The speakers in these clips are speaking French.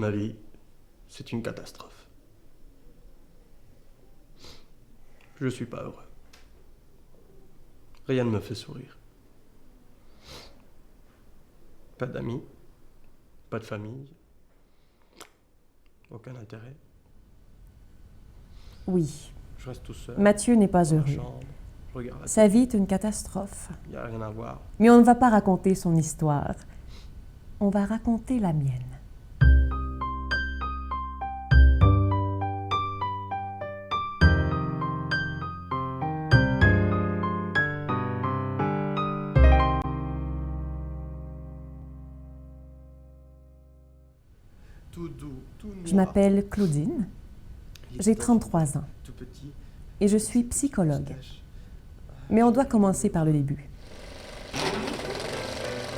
Ma vie, c'est une catastrophe. Je suis pas heureux. Rien ne me fait sourire. Pas d'amis, pas de famille, aucun intérêt. Oui, Je reste tout seul. Mathieu n'est pas dans ma heureux. chambre, je regarde la Sa télé. vie est une catastrophe. Il n'y a rien à voir. Mais on ne va pas raconter son histoire. On va raconter la mienne. Tout doux, tout noir. Je m'appelle Claudine, Il est j'ai dans 33 ans tout petit, et je suis psychologue. moustache. Mais on doit commencer par le début.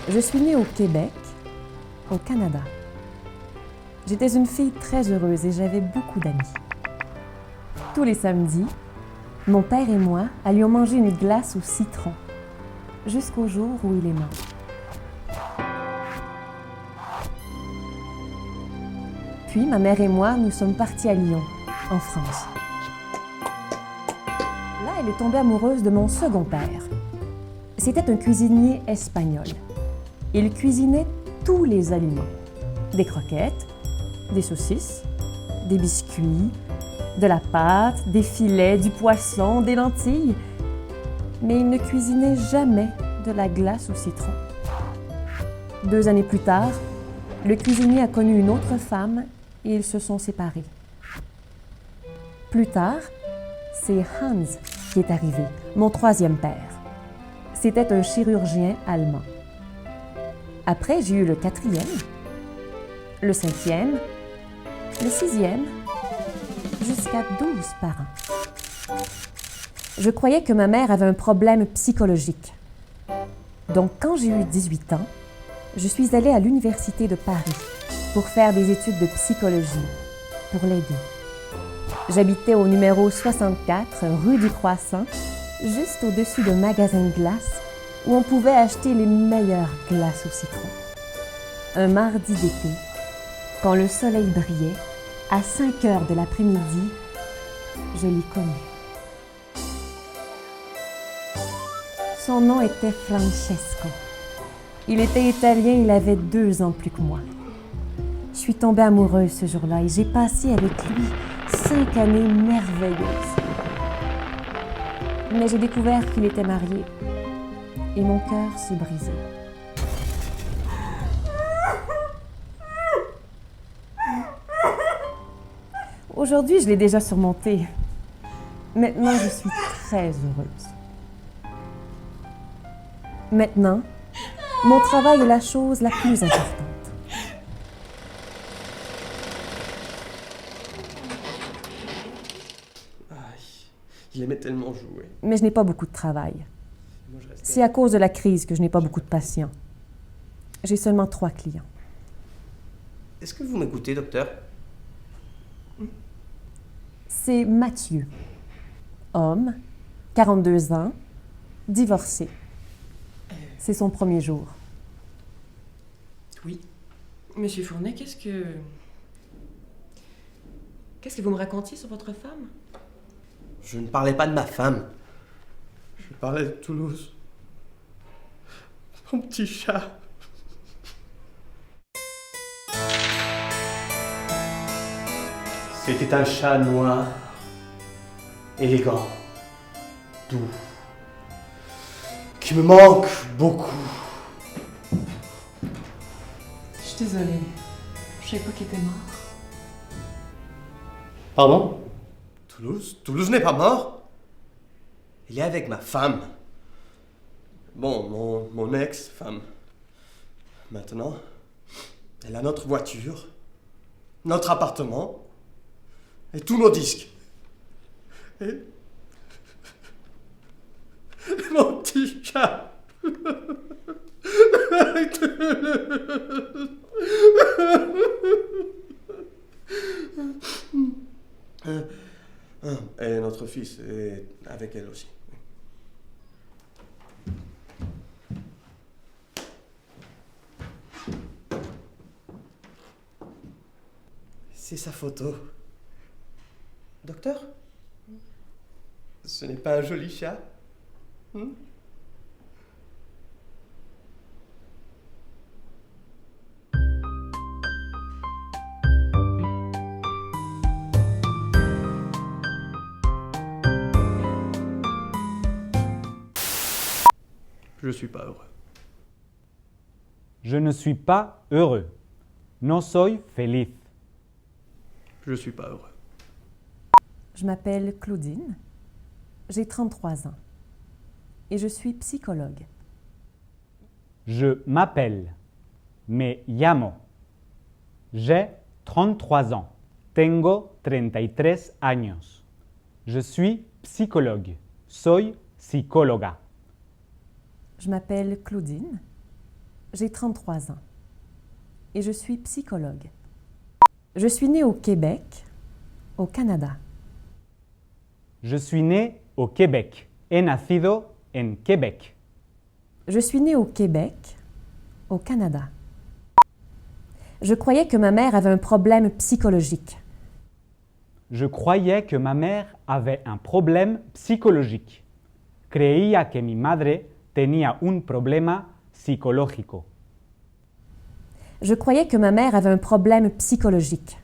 Je suis née au Québec, au Canada. J'étais une fille très heureuse et j'avais beaucoup d'amis. Tous les samedis, mon père et moi allions manger une glace au citron, jusqu'au jour où il est mort. Puis ma mère et moi, nous sommes partis à Lyon, en France. Là, elle est tombée amoureuse de mon second père. C'était un cuisinier espagnol. Il cuisinait tous les aliments. Des croquettes, des saucisses, des biscuits, de la pâte, des filets, du poisson, des lentilles. Mais il ne cuisinait jamais de la glace au citron. 2 années plus tard, le cuisinier a connu une autre femme et ils se sont séparés. Plus tard, c'est Hans qui est arrivé, mon troisième père. C'était un chirurgien allemand. Après, j'ai eu le 4e, le 5e, le 6e, jusqu'à 12 parents. Je croyais que ma mère avait un problème psychologique. Donc, quand j'ai eu 18 ans, je suis allée à l'Université de Paris pour faire des études de psychologie, pour l'aider. J'habitais au numéro 64, rue du Croissant, juste au-dessus d'un magasin de glace où on pouvait acheter les meilleures glaces au citron. Un mardi d'été, quand le soleil brillait, à 5 heures de l'après-midi, je l'ai connu. Son nom était Francesco. Il était italien, il avait 2 ans plus que moi. Je suis tombée amoureuse ce jour-là et j'ai passé avec lui 5 années merveilleuses. Mais j'ai découvert qu'il était marié et mon cœur s'est brisé. Aujourd'hui, je l'ai déjà surmonté. Maintenant, je suis très heureuse. Maintenant, mon travail est la chose la plus importante. Aïe, il aimait tellement jouer. Mais je n'ai pas beaucoup de travail. Moi, je restais. C'est à cause de la crise que je n'ai pas beaucoup de patients. J'ai seulement 3 clients. Est-ce que vous m'écoutez, docteur? C'est Mathieu, homme, 42 ans, divorcé. C'est son premier jour. Oui. Monsieur Fournet, qu'est-ce que vous me racontiez sur votre femme? Je ne parlais pas de ma femme. Je parlais de Toulouse. Mon petit chat. C'était un chat noir, élégant, doux, qui me manque beaucoup. Je suis désolée. Je savais pas qu'il était mort. Pardon? Toulouse n'est pas mort. Il est avec ma femme. Bon, mon ex-femme. Maintenant, elle a notre voiture, notre appartement et tous nos disques. Et mon petit chat. Et notre fils est avec elle aussi. C'est sa photo. Docteur? Ce n'est pas un joli chat? Je suis pas heureux. Je ne suis pas heureux. No soy feliz. Je suis pas heureux. Je m'appelle Claudine, j'ai 33 ans et je suis psychologue. Je m'appelle, me llamo. J'ai 33 ans. Tengo 33 años. Je suis psychologue. Soy psicóloga. Je m'appelle Claudine, j'ai 33 ans et je suis psychologue. Je suis née au Québec, au Canada. Je suis né au Québec. He nacido en Québec. Je suis née au Québec, au Canada. Je croyais que ma mère avait un problème psychologique. Je croyais que ma mère avait un problème psychologique. Creía que mi madre tenía un problema psicológico. Je croyais que ma mère avait un problème psychologique.